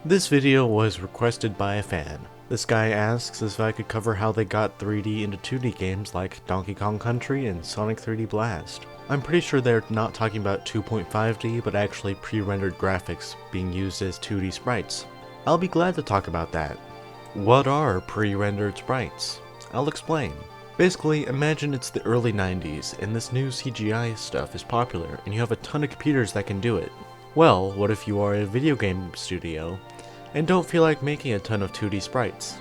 This video was requested by a fan. This guy asks if I could cover how they got 3D into 2D games like Donkey Kong Country and Sonic 3D Blast. I'm pretty sure they're not talking about 2.5D, but actually pre-rendered graphics being used as 2D sprites. I'll be glad to talk about that. What are pre-rendered sprites? I'll explain. Basically, imagine it's the early 90s and this new CGI stuff is popular and you have a ton of computers that can do it. Well, what if you are a video game studio and don't feel like making a ton of 2D sprites?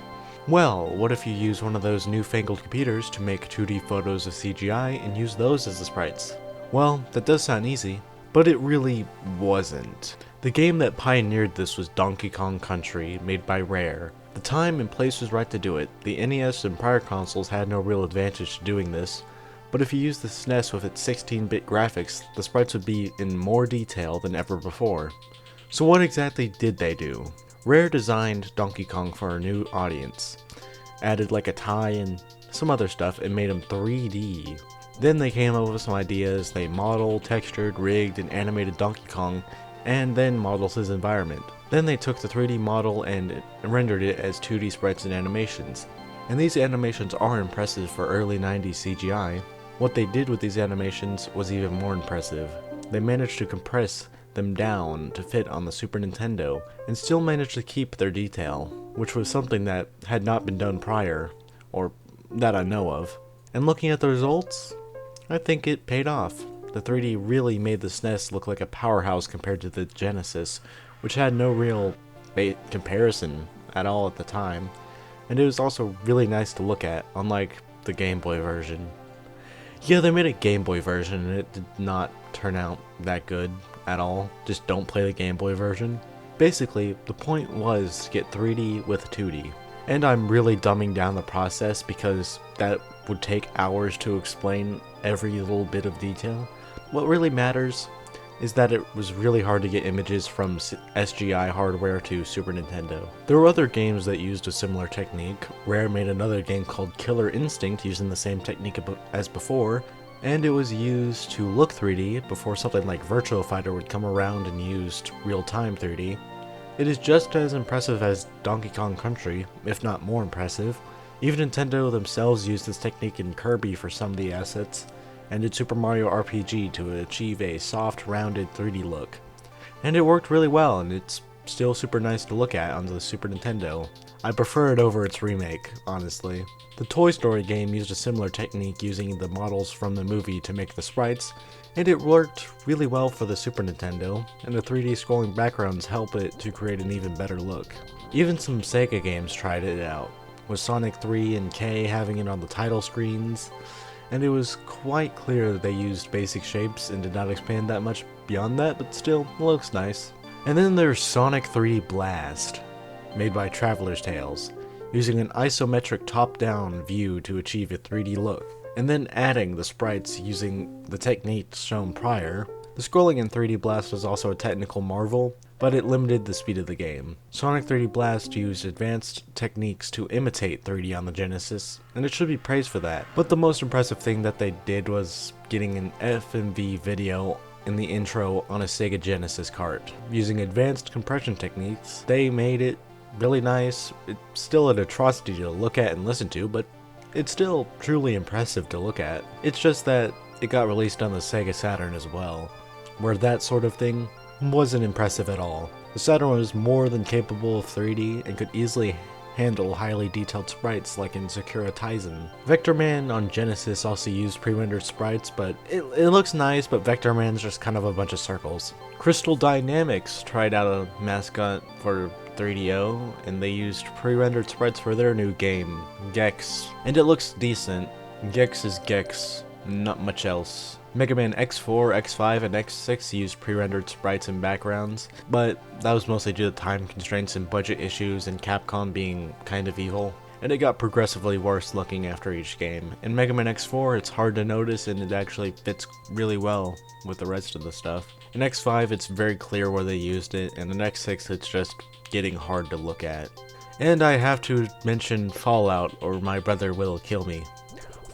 Well, what if you use one of those newfangled computers to make 2D photos of CGI and use those as the sprites? Well, that does sound easy, but it really wasn't. The game that pioneered this was Donkey Kong Country, made by Rare. The time and place was right to do it. The NES and prior consoles had no real advantage to doing this, but if you use the SNES with its 16-bit graphics, the sprites would be in more detail than ever before. So what exactly did they do? Rare designed Donkey Kong for a new audience, added like a tie and some other stuff and made him 3D. Then they came up with some ideas. They modeled, textured, rigged, and animated Donkey Kong, and then modeled his environment. Then they took the 3D model and rendered it as 2D sprites and animations. And these animations are impressive for early 90s CGI. What they did with these animations was even more impressive. They managed to compress them down to fit on the Super Nintendo and still managed to keep their detail, which was something that had not been done prior, or that I know of. And looking at the results, I think it paid off. The 3D really made the SNES look like a powerhouse compared to the Genesis, which had no real comparison at all at the time, and it was also really nice to look at, unlike the Game Boy version. Yeah, they made a Game Boy version and it did not turn out that good at all. Just don't play the Game Boy version. Basically, the point was to get 3D with 2D. And I'm really dumbing down the process because that would take hours to explain every little bit of detail. What really matters is that it was really hard to get images from SGI hardware to Super Nintendo. There were other games that used a similar technique. Rare made another game called Killer Instinct using the same technique as before, and it was used to look 3D before something like Virtua Fighter would come around and used real-time 3D. It is just as impressive as Donkey Kong Country, if not more impressive. Even Nintendo themselves used this technique in Kirby for some of the assets, and did Super Mario RPG to achieve a soft, rounded 3D look. And it worked really well, and it's still super nice to look at on the Super Nintendo. I prefer it over its remake, honestly. The Toy Story game used a similar technique using the models from the movie to make the sprites, and it worked really well for the Super Nintendo, and the 3D scrolling backgrounds help it to create an even better look. Even some Sega games tried it out, with Sonic 3 and K having it on the title screens, and it was quite clear that they used basic shapes and did not expand that much beyond that, but still, it looks nice. And then there's Sonic 3D Blast, made by Traveler's Tales, using an isometric top-down view to achieve a 3D look, and then adding the sprites using the techniques shown prior. The scrolling in 3D Blast was also a technical marvel, but it limited the speed of the game. Sonic 3D Blast used advanced techniques to imitate 3D on the Genesis, and it should be praised for that. But the most impressive thing that they did was getting an FMV video in the intro on a Sega Genesis cart. Using advanced compression techniques, they made it really nice. It's still an atrocity to look at and listen to, but it's still truly impressive to look at. It's just that it got released on the Sega Saturn as well, where that sort of thing wasn't impressive at all. The Saturn was more than capable of 3D and could easily handle highly detailed sprites like in Sakura Taisen. Vector Man on Genesis also used pre-rendered sprites, but it looks nice, but Vector Man's just kind of a bunch of circles. Crystal Dynamics tried out a mascot for 3DO, and they used pre-rendered sprites for their new game, Gex, and it looks decent. Gex is Gex, not much else. Mega Man X4, X5, and X6 used pre-rendered sprites and backgrounds, but that was mostly due to time constraints and budget issues and Capcom being kind of evil. And it got progressively worse looking after each game. In Mega Man X4, it's hard to notice and it actually fits really well with the rest of the stuff. In X5, it's very clear where they used it, and in X6, it's just getting hard to look at. And I have to mention Fallout, or my brother will kill me.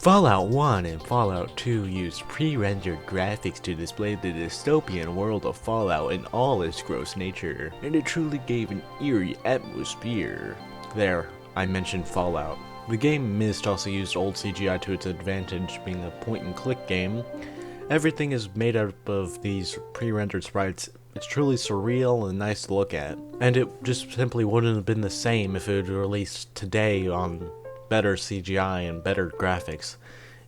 Fallout 1 and Fallout 2 used pre-rendered graphics to display the dystopian world of Fallout in all its gross nature, and it truly gave an eerie atmosphere. There, I mentioned Fallout. The game Myst also used old CGI to its advantage, being a point-and-click game. Everything is made up of these pre-rendered sprites. It's truly surreal and nice to look at, and it just simply wouldn't have been the same if it were released today on better CGI and better graphics.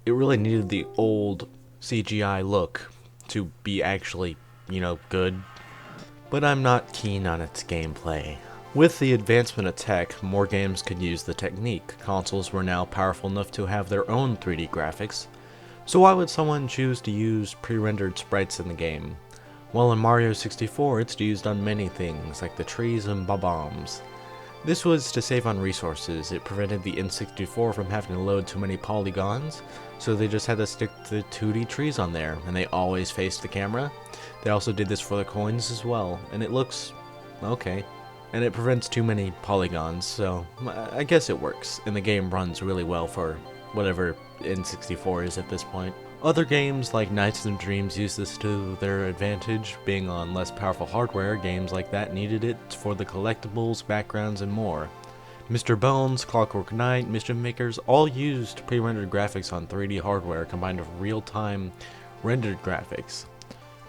It really needed the old CGI look to be actually, good. But I'm not keen on its gameplay. With the advancement of tech, more games could use the technique. Consoles were now powerful enough to have their own 3D graphics. So why would someone choose to use pre-rendered sprites in the game? Well, in Mario 64, it's used on many things, like the trees and bob-ombs. This was to save on resources. It prevented the N64 from having to load too many polygons, so they just had to stick the 2D trees on there, and they always faced the camera. They also did this for the coins as well, and it looks okay. And it prevents too many polygons, so I guess it works, and the game runs really well for whatever N64 is at this point. Other games like Nights and Dreams use this to their advantage, being on less powerful hardware. Games like that needed it for the collectibles, backgrounds, and more. Mr. Bones, Clockwork Knight, Mischief Makers all used pre-rendered graphics on 3D hardware combined with real-time rendered graphics.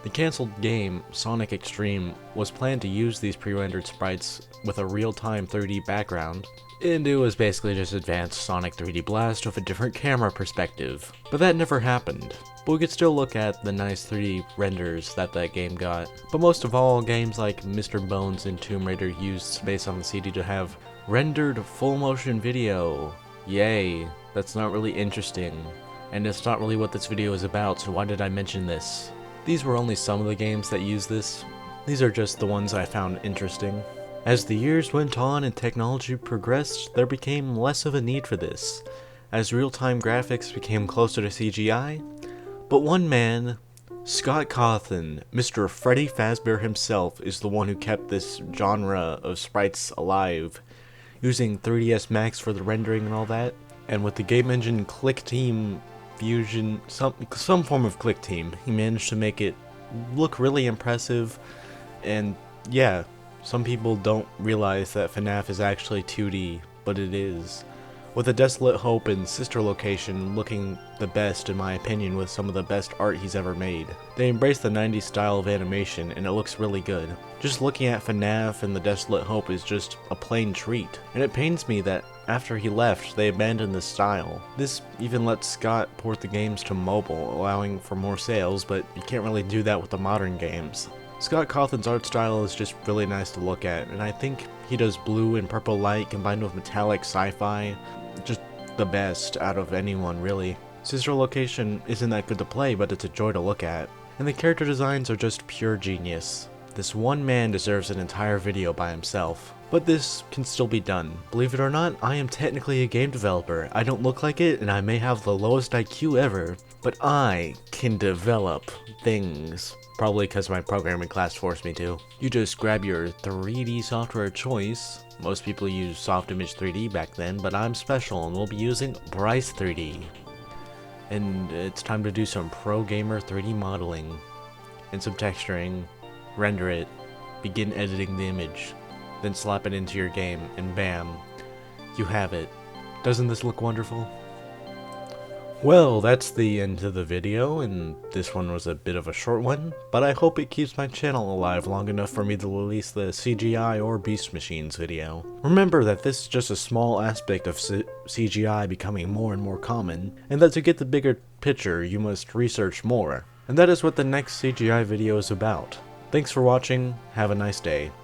The cancelled game, Sonic Extreme, was planned to use these pre-rendered sprites with a real-time 3D background, and it was basically just advanced Sonic 3D Blast with a different camera perspective. But that never happened. But we could still look at the nice 3D renders that game got. But most of all, games like Mr. Bones and Tomb Raider used space on the CD to have rendered full motion video. Yay, that's not really interesting. And it's not really what this video is about, so why did I mention this? These were only some of the games that use this. These are just the ones I found interesting. As the years went on and technology progressed, there became less of a need for this, as real-time graphics became closer to CGI. But one man, Scott Cawthon, Mr. Freddy Fazbear himself, is the one who kept this genre of sprites alive, using 3ds Max for the rendering and all that, and with the game engine Click Team Fusion, some form of Click Team, he managed to make it look really impressive. And yeah, some people don't realize that FNAF is actually 2D, but it is. With A Desolate Hope and Sister Location looking the best in my opinion, with some of the best art he's ever made. They embrace the 90s style of animation and it looks really good. Just looking at FNAF and The Desolate Hope is just a plain treat, and it pains me that after he left they abandoned this style. This even lets Scott port the games to mobile, allowing for more sales, but you can't really do that with the modern games. Scott Cawthon's art style is just really nice to look at, and I think he does blue and purple light combined with metallic sci-fi. Just the best out of anyone, really. Sister Location isn't that good to play, but it's a joy to look at. And the character designs are just pure genius. This one man deserves an entire video by himself. But this can still be done. Believe it or not, I am technically a game developer. I don't look like it, and I may have the lowest IQ ever, but I can develop things. Probably because my programming class forced me to. You just grab your 3D software of choice. Most people use Softimage 3D back then, but I'm special and we'll be using Bryce 3D. And it's time to do some pro gamer 3D modeling and some texturing, render it, begin editing the image, then slap it into your game, and bam, you have it. Doesn't this look wonderful? Well, that's the end of the video, and this one was a bit of a short one, but I hope it keeps my channel alive long enough for me to release the CGI or Beast Machines video. Remember that this is just a small aspect of CGI becoming more and more common, and that to get the bigger picture you must research more, and that is what the next CGI video is about. Thanks for watching, have a nice day.